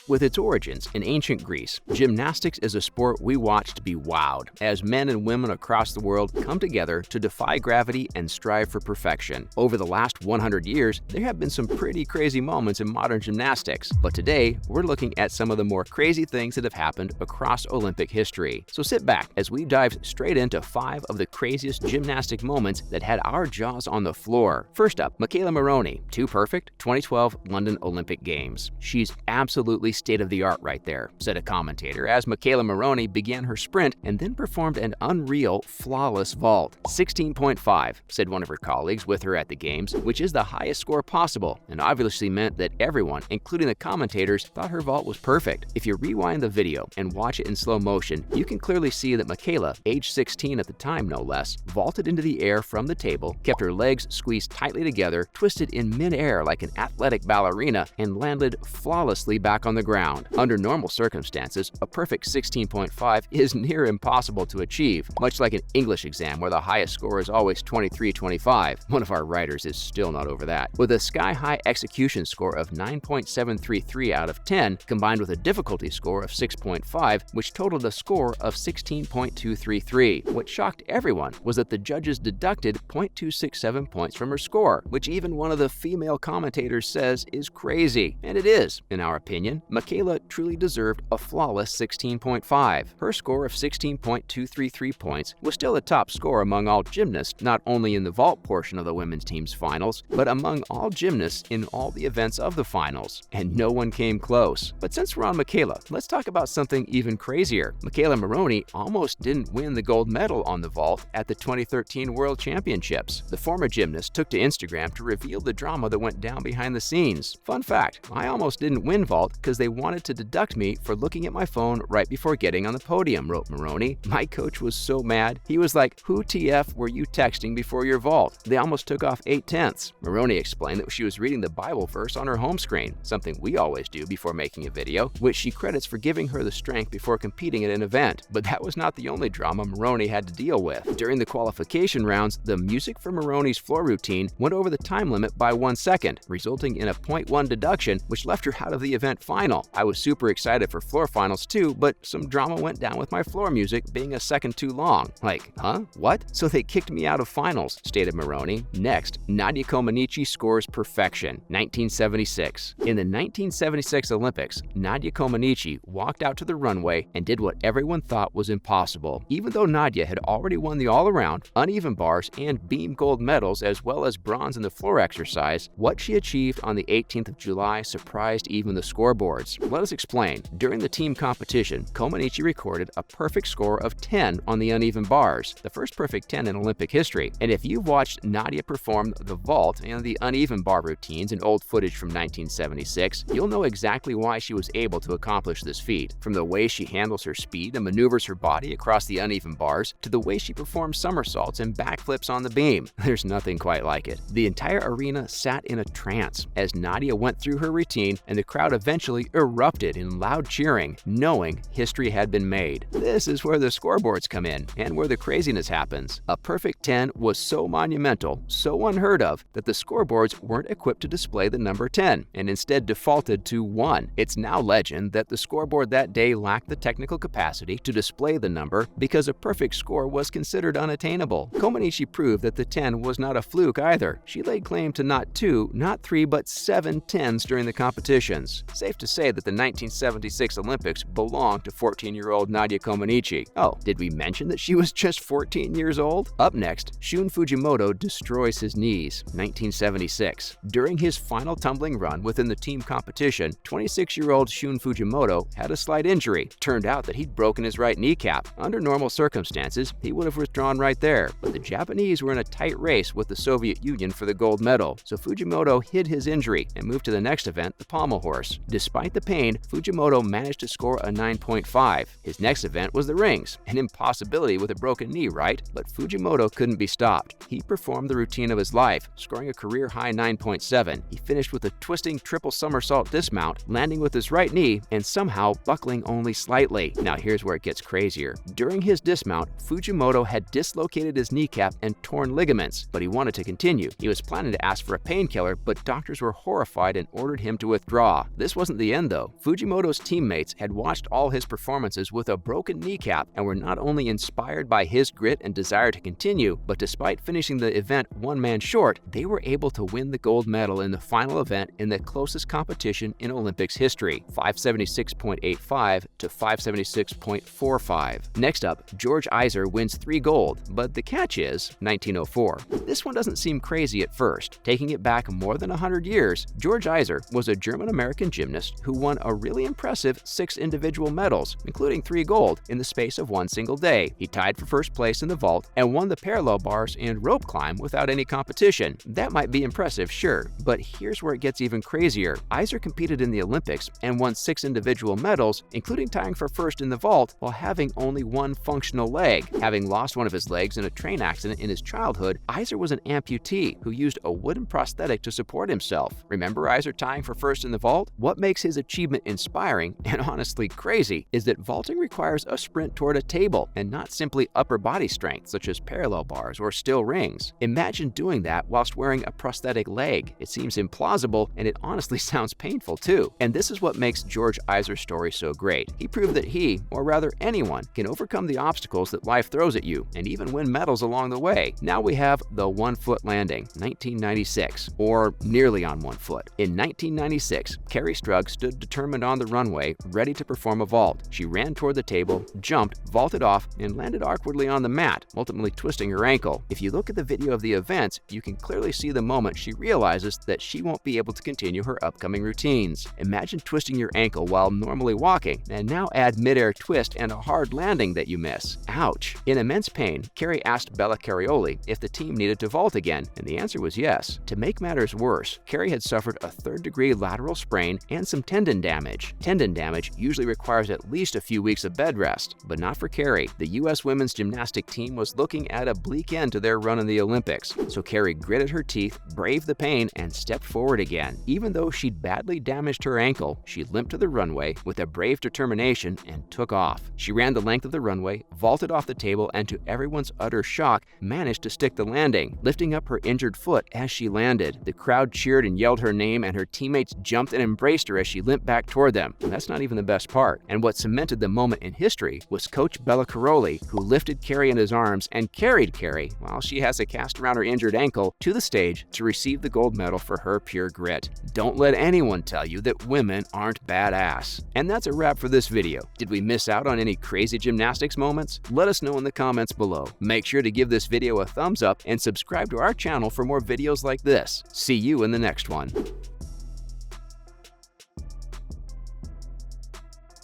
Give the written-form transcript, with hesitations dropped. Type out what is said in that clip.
With its origins in ancient Greece, gymnastics is a sport we watch to be wowed, as men and women across the world come together to defy gravity and strive for perfection. Over the last 100 years, there have been some pretty crazy moments in modern gymnastics, but today we're looking at some of the more crazy things that have happened across Olympic history. So sit back as we dive straight into 5 of the craziest gymnastic moments that had our jaws on the floor. First up, Michaela Maroney, too perfect, 2012 London Olympic Games. She's absolutely state-of-the-art right there, said a commentator, as Michaela Maroney began her sprint and then performed an unreal, flawless vault. 16.5, said one of her colleagues with her at the games, which is the highest score possible, and obviously meant that everyone, including the commentators, thought her vault was perfect. If you rewind the video and watch it in slow motion, you can clearly see that Michaela, age 16 at the time no less, vaulted into the air from the table, kept her legs squeezed tightly together, twisted in mid-air like an athletic ballerina, and landed flawlessly back on the ground. Under normal circumstances, a perfect 16.5 is near impossible to achieve, much like an English exam where the highest score is always 23.25. One of our writers is still not over that. With a sky-high execution score of 9.733 out of 10, combined with a difficulty score of 6.5, which totaled a score of 16.233. What shocked everyone was that the judges deducted 0.267 points from her score, which even one of the female commentators says is crazy. And it is, in our opinion. Michaela truly deserved a flawless 16.5. Her score of 16.233 points was still a top score among all gymnasts, not only in the vault portion of the women's team's finals, but among all gymnasts in all the events of the finals. And no one came close. But since we're on Michaela, let's talk about something even crazier. Michaela Maroney almost didn't win the gold medal on the vault at the 2013 World Championships. The former gymnast took to Instagram to reveal the drama that went down behind the scenes. Fun fact, I almost didn't win vault because they wanted to deduct me for looking at my phone right before getting on the podium, wrote Maroney. My coach was so mad. He was like, "Who TF were you texting before your vault?" They almost took off 8/10. Maroney explained that she was reading the Bible verse on her home screen, something we always do before making a video, which she credits for giving her the strength before competing at an event. But that was not the only drama Maroney had to deal with. During the qualification rounds, the music for Maroney's floor routine went over the time limit by 1 second, resulting in a 0.1 deduction, which left her out of the event final. I was super excited for floor finals too, but some drama went down with my floor music being a second too long. Like, huh? What? So they kicked me out of finals, stated Maroney. Next, Nadia scores perfection, 1976. In the 1976 Olympics, Nadia walked out to the runway and did what everyone thought was impossible. Even though Nadia had already won the all-around, uneven bars, and beam gold medals as well as bronze in the floor exercise, what she achieved on the 18th of July surprised even the scoreboards. Let us explain. During the team competition, Comaneci recorded a perfect score of 10 on the uneven bars, the first perfect 10 in Olympic history. And if you've watched Nadia perform the vault and the uneven bar routines in old footage from 1976, you'll know exactly why she was able to accomplish this feat. From the way she handles her speed and maneuvers her body across the uneven bars, to the way she performs somersaults and backflips on the beam. There's nothing quite like it. The entire arena sat in a trance as Nadia went through her routine, and the crowd eventually erupted in loud cheering, knowing history had been made. This is where the scoreboards come in, and where the craziness happens. A perfect 10 was so monumental, so unheard of, that the scoreboards weren't equipped to display the number 10, and instead defaulted to 1. It's now legend that the scoreboard that day lacked the technical capacity to display the number because a perfect score was considered unattainable. Comaneci proved that the 10 was not a fluke either. She laid claim to not 2, not 3, but 7 10s during the competitions. Safe to say that the 1976 Olympics belonged to 14-year-old Nadia Comaneci. Oh, did we mention that she was just 14 years old? Up next, Shunfujimoto destroys his knees, 1976. During his final tumbling run within the team competition, 26-year-old Shunfujimoto had a slight injury. Turned out that he'd broken his right kneecap. Under normal circumstances, he would have withdrawn right there, but the Japanese were in a tight race with the Soviet Union for the gold medal, so Fujimoto hid his injury and moved to the next event, the pommel horse. Despite the pain, Fujimoto managed to score a 9.5. His next event was the rings, an impossibility with a broken knee, right? But Fujimoto couldn't be stopped. He performed the routine of his life, scoring a career-high 9.7. He finished with a twisting triple somersault dismount, landing with his right knee and somehow buckling only slightly. Now here's where it gets crazier. During his dismount, Fujimoto had dislocated his kneecap and torn ligaments, but he wanted to continue. He was planning to ask for a painkiller, but doctors were horrified and ordered him to withdraw. This wasn't the end though. Fujimoto's teammates had watched all his performances with a broken kneecap and were not only inspired by his grit and desire to continue, but despite finishing the event one man short, they were able to win the gold medal in the final event in the closest competition in Olympics history, 576.85 to 576.45. Next up, George Eiser wins 3 gold, but the catch is 1904. This one doesn't seem crazy at first. Taking it back more than 100 years, George Eiser was a German-American gymnast who won a really impressive 6 individual medals, including 3 gold, in the space of one single day. He tied for first place in the vault and won the parallel bars and rope climb without any competition. That might be impressive, sure, but here's where it gets even crazier. Eiser competed in the Olympics and won 6 individual medals, including tying for first in the vault while having only one functional leg. Having lost one of his legs in a train accident in his childhood, Eiser was an amputee who used a wooden prosthetic to support himself. Remember Eiser tying for first in the vault? What makes his achievement inspiring and honestly crazy is that vaulting requires a sprint toward a table and not simply upper body strength such as parallel bars or still rings. Imagine doing that whilst wearing a prosthetic leg. It seems implausible and it honestly sounds painful too. And this is what makes George Eiser's story so great. He proved that he, or rather anyone, can overcome the obstacles that life throws at you and even win medals along the way. Now we have the 1-foot landing, 1996, or nearly on 1 foot. In 1996, Carrie Strug stood determined on the runway, ready to perform a vault. She ran toward the table, jumped, vaulted off, and landed awkwardly on the mat, ultimately twisting her ankle. If you look at the video of the event, you can clearly see the moment she realizes that she won't be able to continue her upcoming routines. Imagine twisting your ankle while normally walking, and now add mid-air twist and a hard landing that you miss. Ouch! In immense pain, Carrie asked Bella Carioli if the team needed to vault again, and the answer was yes. To make matters worse, Carrie had suffered a 3rd-degree lateral sprain and some tendon damage. Tendon damage usually requires at least a few weeks of bed rest, but not for Carrie. The U.S. women's gymnastic team was looking at a bleak end to their run in the Olympics, so Carrie gritted her teeth, braved the pain, and stepped forward again. Even though she'd badly damaged her ankle, she limped to the runway with a brave determination and took off. She ran the length of the runway, vaulted off the table, and to everyone's utter shock, managed to stick the landing, lifting up her injured foot as she landed. The crowd cheered and yelled her name, and her teammates jumped and embraced her as she limped back toward them. And that's not even the best part. And what cemented the moment in history was Coach Bella Caroli, who lifted Carrie in his arms and carried Carrie, while she has a cast around her injured ankle, to the stage to receive the gold medal for her pure grit. Don't let anyone tell you that women aren't badass. And that's a wrap for this video. Did we miss out on any crazy gymnastics moments? Let us know in the comments below. Make sure to give this video a thumbs up and subscribe to our channel for more videos like this. See you in the next one.